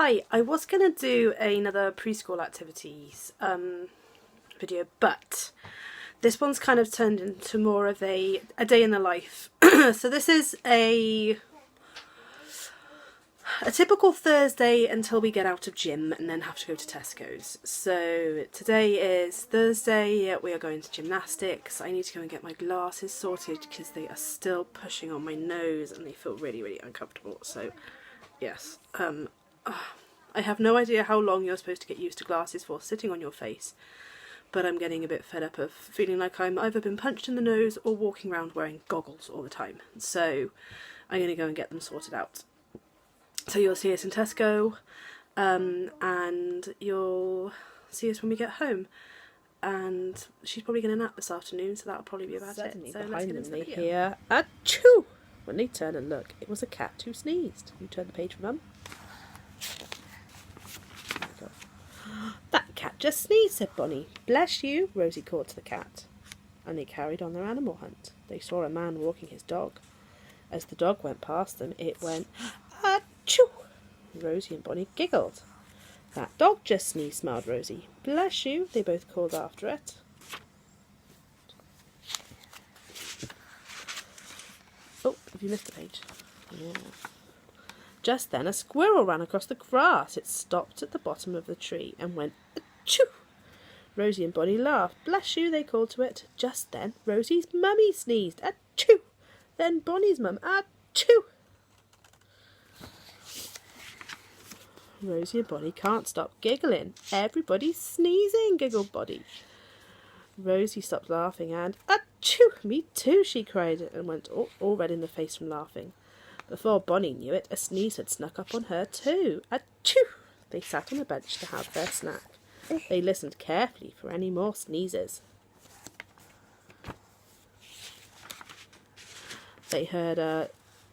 Hi, I was going to do another preschool activities video, but this one's kind of turned into more of a day in the life. So this is a typical Thursday until we get out of gym and then have to go to Tesco's. So today is Thursday, we are going to gymnastics. I need to go and get my glasses sorted because they are still pushing on my nose and they feel really, really uncomfortable. So yes, I have no idea how long you're supposed to get used to glasses for sitting on your face, but I'm getting a bit fed up of feeling like I'm either been punched in the nose or walking around wearing goggles all the time. So I'm going to go and get them sorted out. So you'll see us in Tesco, and you'll see us when we get home. And she's probably going to nap this afternoon, so that'll probably be about Suddenly it. So behind let's get them into the they video. hear achoo! When they turn and look, it was a cat who sneezed. You turn the page for Mum. That cat just sneezed, said Bonnie. Bless you, Rosie called to the cat. And they carried on their animal hunt. They saw a man walking his dog. As the dog went past them, it went achoo! Rosie and Bonnie giggled. That dog just sneezed, smiled Rosie. Bless you, they both called after it. Oh, have you missed a page? Yeah. Just then a squirrel ran across the grass. It stopped at the bottom of the tree and went achoo! Rosie and Bonnie laughed. Bless you, they called to it. Just then Rosie's mummy sneezed. Achoo! Then Bonnie's mum. Achoo! Rosie and Bonnie can't stop giggling. Everybody's sneezing, giggled Bonnie. Rosie stopped laughing and, achoo! Me too, she cried, and went all red in the face from laughing. Before Bonnie knew it, a sneeze had snuck up on her too. Achoo! They sat on a bench to have their snack. They listened carefully for any more sneezes. They heard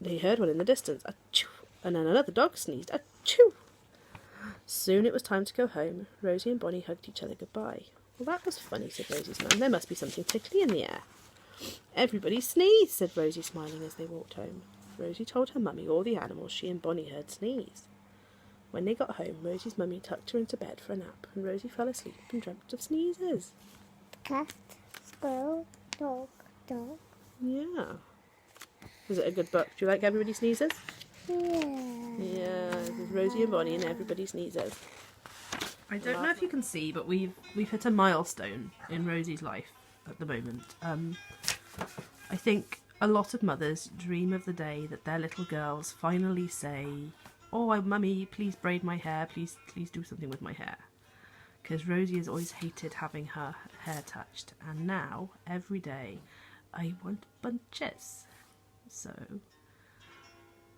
one in the distance. Achoo! And then another dog sneezed. Achoo! Soon it was time to go home. Rosie and Bonnie hugged each other goodbye. Well, that was funny, said Rosie's mum. There must be something tickly in the air. Everybody sneezed, said Rosie, smiling as they walked home. Rosie told her mummy all the animals she and Bonnie heard sneeze. When they got home, Rosie's mummy tucked her into bed for a nap, and Rosie fell asleep and dreamt of sneezes. Cat, squirrel, dog. Yeah. Was it a good book? Do you like Everybody Sneezes? Yeah. Yeah, there's Rosie and Bonnie and Everybody Sneezes. I don't know if you can see, but we've hit a milestone in Rosie's life at the moment. I think a lot of mothers dream of the day that their little girls finally say, "Oh, mummy, please braid my hair. Please do something with my hair." Because Rosie has always hated having her hair touched, and now every day I want bunches. So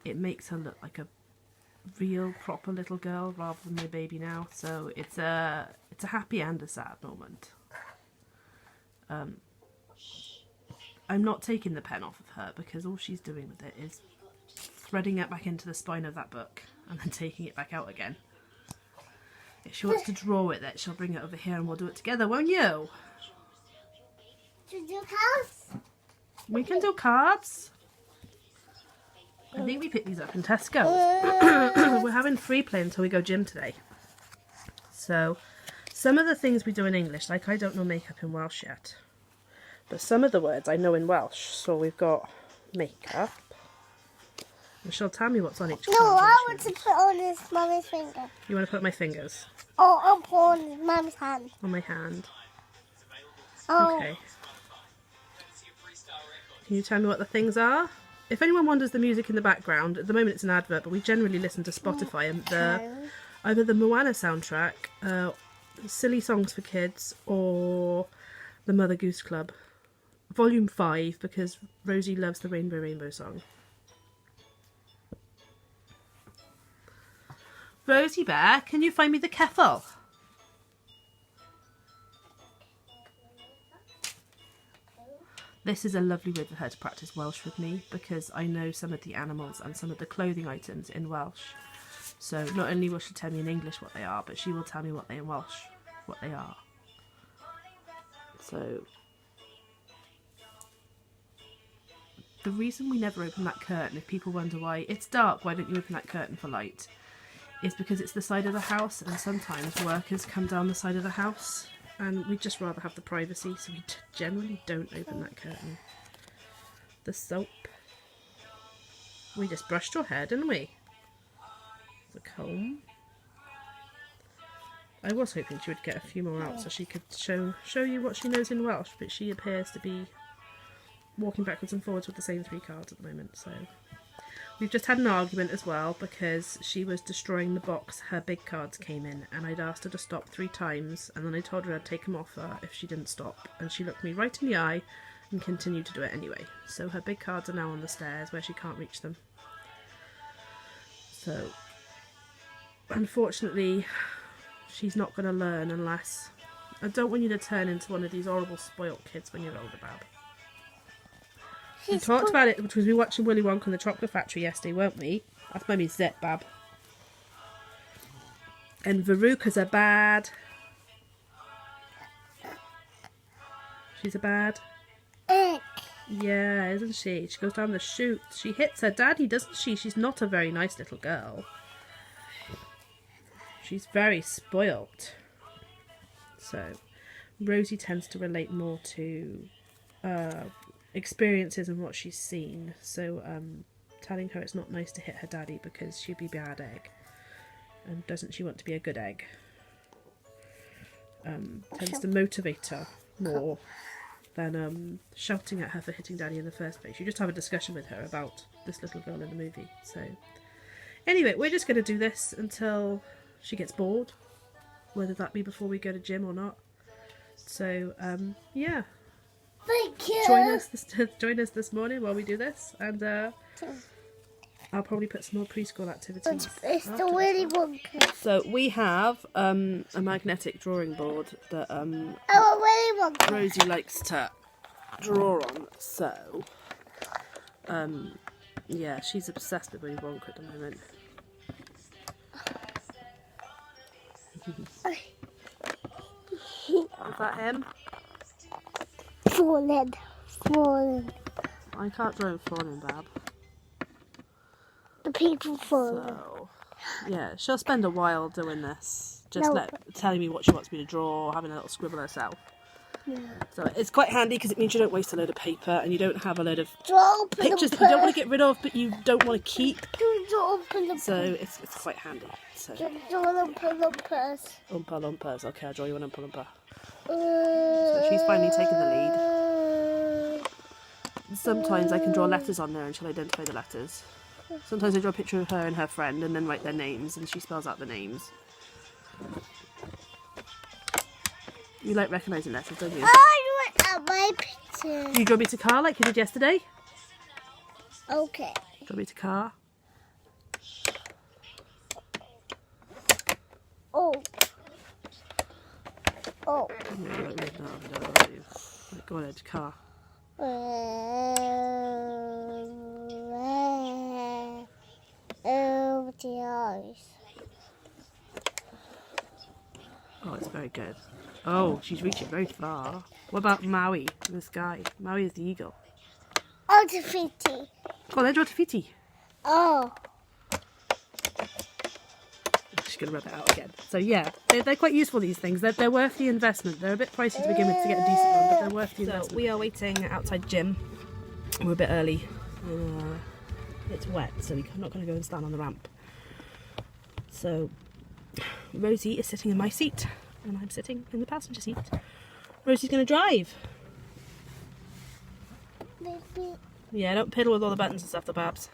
it makes her look like a real proper little girl rather than my baby now. So it's a happy and a sad moment. I'm not taking the pen off of her because all she's doing with it is threading it back into the spine of that book and then taking it back out again. If she wants to draw with it, she'll bring it over here and we'll do it together, won't you? To do cards? We can do cards. I think we picked these up in Tesco. We're having free play until we go gym today. So some of the things we do in English, like I don't know makeup in Welsh yet. But some of the words I know in Welsh. So we've got makeup. And she'll tell me what's on each card. No, I won't want she? to put on his mummy's finger. You want to put my fingers Oh, I'll put on his mummy's hand. on my hand? Oh, Okay. Can you tell me what the things are? If anyone wonders the music in the background, at the moment it's an advert, but we generally listen to Spotify and either the Moana soundtrack, Silly Songs for Kids, or the Mother Goose Club. Volume 5, because Rosie loves the Rainbow Rainbow song. Rosie Bear, can you find me the kettle? This is a lovely way for her to practice Welsh with me because I know some of the animals and some of the clothing items in Welsh. So not only will she tell me in English what they are, but she will tell me what they in Welsh what they are. So the reason we never open that curtain, if people wonder why it's dark, why don't you open that curtain for light, is because it's the side of the house, and sometimes workers come down the side of the house, and we'd just rather have the privacy, so we generally don't open that curtain. The soap. We just brushed your hair, didn't we? The comb. I was hoping she would get a few more out so she could show you what she knows in Welsh, but she appears to be walking backwards and forwards with the same 3 cards at the moment. So we've just had an argument as well because she was destroying the box her big cards came in, and I'd asked her to stop 3 times, and then I told her I'd take them off her if she didn't stop, and she looked me right in the eye and continued to do it anyway. So her big cards are now on the stairs where she can't reach them. So unfortunately she's not going to learn unless... I don't want you to turn into one of these horrible spoilt kids when you're older, Bab. We talked about it because we were watching Willy Wonka and the Chocolate Factory yesterday, weren't we? That's made me zit, Bab. And Veruca's a bad... She's a bad... Egg. Yeah, isn't she? She goes down the chute. She hits her daddy, doesn't she? She's not a very nice little girl. She's very spoilt. So, Rosie tends to relate more to experiences and what she's seen. So, telling her it's not nice to hit her daddy because she'd be a bad egg. And doesn't she want to be a good egg? Tends to motivate her more than shouting at her for hitting daddy in the first place. You just have a discussion with her about this little girl in the movie. So, anyway, we're just going to do this until she gets bored, whether that be before we go to gym or not. So, yeah. Thank you. Join us this morning while we do this, and I'll probably put some more preschool activities. It's the Willy Wonka. So we have a magnetic drawing board that Oh, Willy Wonka. Rosie likes to draw on. So, yeah, she's obsessed with Willy Wonka at the moment. Is that him? Fallen. I can't draw him falling, Bab. The people fallen. So, yeah, she'll spend a while doing this. Just No. telling me what she wants me to draw, having a little scribble herself. Yeah. So it's quite handy because it means you don't waste a load of paper and you don't have a load of Draw pictures that you don't want to get rid of but you don't want to keep. Draw So it's quite handy. So Lumpas. Oompa Loompas. Okay, I'll draw you an Oompa Loompa. So she's finally taken the lead. Sometimes I can draw letters on there and she'll identify the letters. Sometimes I draw a picture of her and her friend and then write their names and she spells out the names. You like recognising letters, don't you? I want out my picture. You draw me to car like you did yesterday? Okay. Draw me to car. Oh. Yeah, you like making that up, don't you? Right, go on, Edge, car. Oh, the eyes. Oh, it's very good. Oh, she's reaching very far. What about Maui in the sky? Maui is the eagle. Oh, the fitty. Oh, then draw Tafiti. Oh. She's going to rub it out again. So yeah, they're quite useful, these things. They're worth the investment. They're a bit pricey to begin with to get a decent one, but they're worth the investment. So we are waiting outside gym. We're a bit early. It's wet, so I'm not going to go and stand on the ramp. So Rosie is sitting in my seat, and I'm sitting in the passenger seat. Rosie's going to drive. Maybe. Yeah, don't piddle with all the buttons and stuff, the Babs.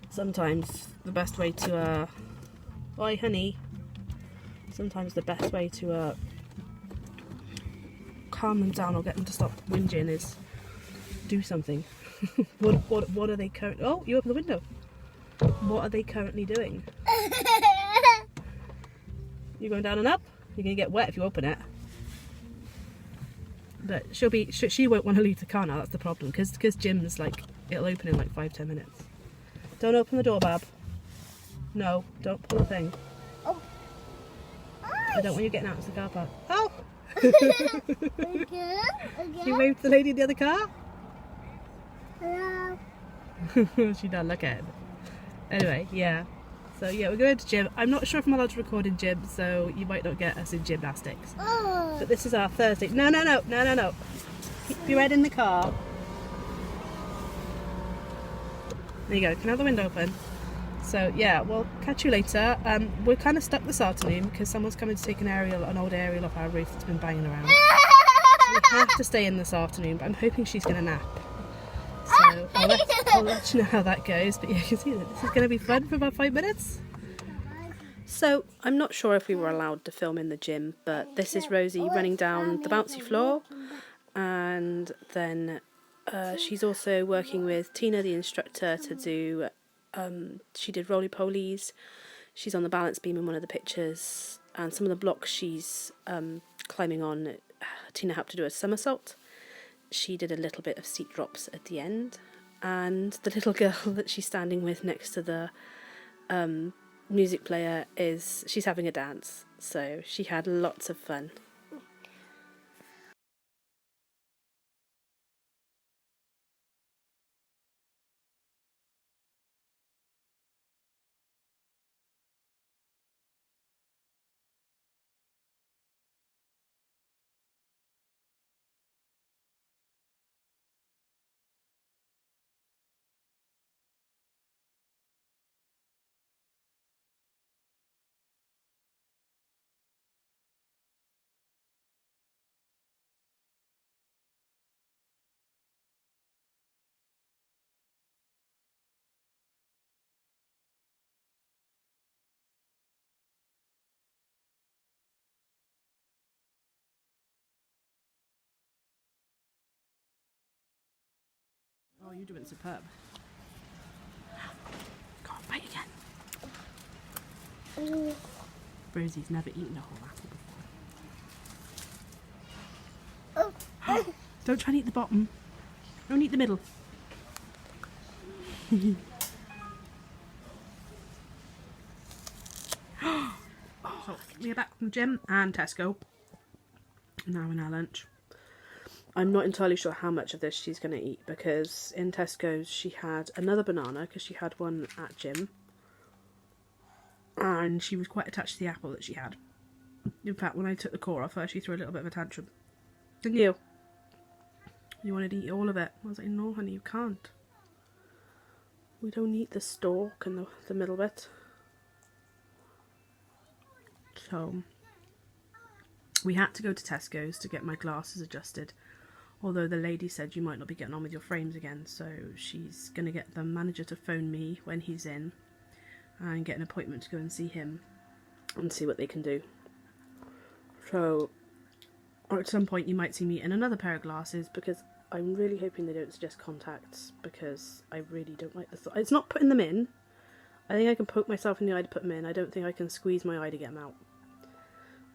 Sometimes the best way to, oi honey, sometimes the best way to calm them down or get them to stop whinging is do something. What are they currently, oh, you open the window. What are they currently doing? You're going down and up? You're going to get wet if you open it. But she won't want to leave the car now, that's the problem, because gym's like, it'll open in like 5-10 minutes. Don't open the door, Bab. No, don't pull the thing. Oh. I don't want you getting out of the car park. Oh! Again? You waved to the lady in the other car? Hello. She don't look at it. Anyway, yeah. So yeah, we're going to gym. I'm not sure if I'm allowed to record in gym, so you might not get us in gymnastics. Oh. But this is our Thursday. No. Keep your head in the car. There you go. Can I have the window open? So yeah, we'll catch you later. We're kind of stuck this afternoon because someone's coming to take an old aerial off our roof that's been banging around. So we have to stay in this afternoon, but I'm hoping she's going to nap. So I'll let you know how that goes. But yeah, you can see that this is going to be fun for about 5 minutes. So I'm not sure if we were allowed to film in the gym, but this is Rosie running down the bouncy floor, and then she's also working with Tina, the instructor, to do. She did roly-polies. She's on the balance beam in one of the pictures, and some of the blocks she's climbing on, Tina helped to do a somersault. She did a little bit of seat drops at the end, and the little girl that she's standing with next to the music player she's having a dance, so she had lots of fun. Oh, you're doing superb. Go on, bite again. Rosie's never eaten a whole apple before. Don't try and eat the bottom. Don't eat the middle. So, we are back from the gym and Tesco. Now in our lunch. I'm not entirely sure how much of this she's going to eat, because in Tesco's she had another banana because she had one at gym, and she was quite attached to the apple that she had. In fact, when I took the core off her, she threw a little bit of a tantrum. Didn't you? You wanted to eat all of it. I was like, no honey, you can't. We don't eat the stalk and the middle bit. So we had to go to Tesco's to get my glasses adjusted, although the lady said you might not be getting on with your frames again, so she's going to get the manager to phone me when he's in and get an appointment to go and see him and see what they can do. So at some point you might see me in another pair of glasses, because I'm really hoping they don't suggest contacts, because I really don't like the it's not putting them in. I think I can poke myself in the eye to put them in. I don't think I can squeeze my eye to get them out.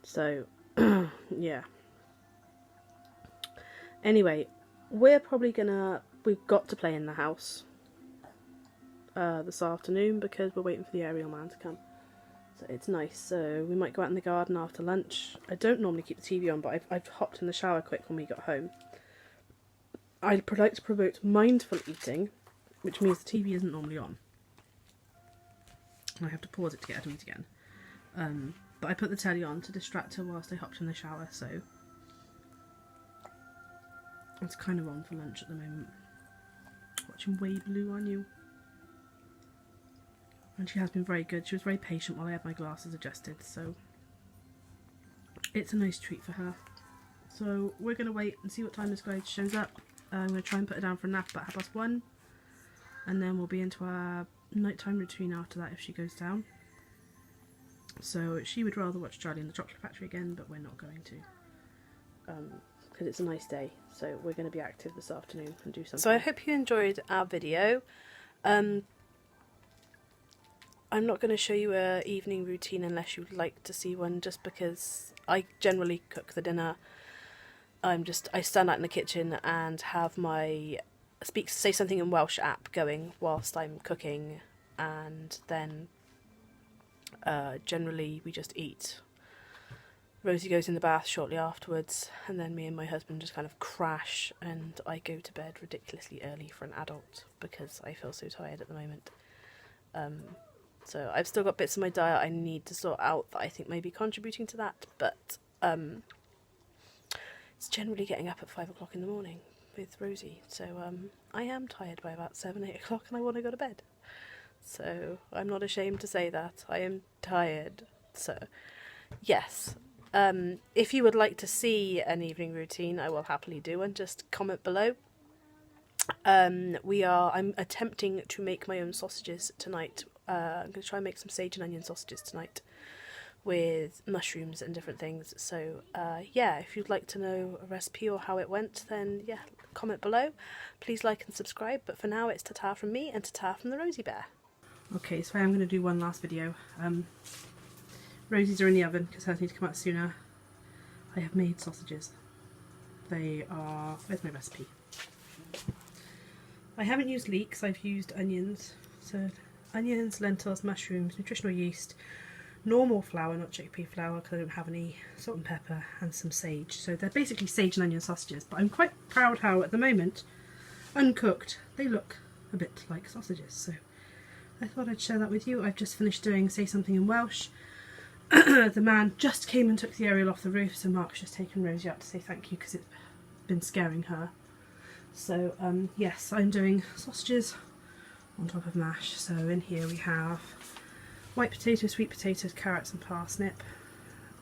So yeah. Anyway, we've got to play in the house this afternoon because we're waiting for the aerial man to come. So it's nice. So we might go out in the garden after lunch. I don't normally keep the TV on, but I've hopped in the shower quick when we got home. I'd like to promote mindful eating, which means the TV isn't normally on. I have to pause it to get her to eat again. But I put the telly on to distract her whilst I hopped in the shower, so it's kind of on for lunch at the moment. Watching Way Blue on you. And she has been very good. She was very patient while I had my glasses adjusted, so it's a nice treat for her. So we're going to wait and see what time this guy shows up. I'm going to try and put her down for a nap about 1:30, and then we'll be into our nighttime routine after that if she goes down. So she would rather watch Charlie and the Chocolate Factory again, but we're not going to, because it's a nice day. So we're going to be active this afternoon and do something. So I hope you enjoyed our video. I'm not going to show you a evening routine unless you'd like to see one, just because I generally cook the dinner. I stand out in the kitchen and have my say something in Welsh app going whilst I'm cooking, and then generally we just eat. Rosie goes in the bath shortly afterwards, and then me and my husband just kind of crash, and I go to bed ridiculously early for an adult because I feel so tired at the moment. So I've still got bits of my diet I need to sort out that I think may be contributing to that, but it's generally getting up at 5 o'clock in the morning with Rosie. So I am tired by about 7, 8 o'clock and I want to go to bed. So I'm not ashamed to say that. I am tired. So yes, if you would like to see an evening routine, I will happily do one. Just comment below. I'm attempting to make my own sausages tonight. I'm going to try and make some sage and onion sausages tonight with mushrooms and different things. So yeah, if you'd like to know a recipe or how it went, then yeah, comment below. Please like and subscribe. But for now, it's ta-ta from me and ta-ta from the Rosie Bear. Okay, so I am going to do one last video. Rosie's are in the oven because hers need to come out sooner. I have made sausages. They are... where's my recipe? I haven't used leeks, I've used onions. So onions, lentils, mushrooms, nutritional yeast, normal flour, not chickpea flour because I don't have any, salt and pepper, and some sage. So they're basically sage and onion sausages, but I'm quite proud how at the moment, uncooked, they look a bit like sausages. So I thought I'd share that with you. I've just finished doing Say Something in Welsh. The man just came and took the aerial off the roof, so Mark's just taken Rosie out to say thank you because it's been scaring her. So yes, I'm doing sausages on top of mash. So in here we have white potatoes, sweet potatoes, carrots and parsnip,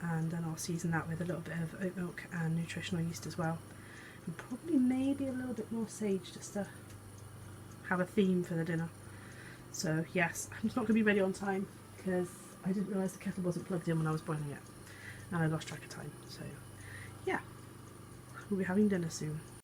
and then I'll season that with a little bit of oat milk and nutritional yeast as well, and probably maybe a little bit more sage just to have a theme for the dinner. So yes, it's not going to be ready on time because I didn't realise the kettle wasn't plugged in when I was boiling it and I lost track of time. So yeah, we'll be having dinner soon.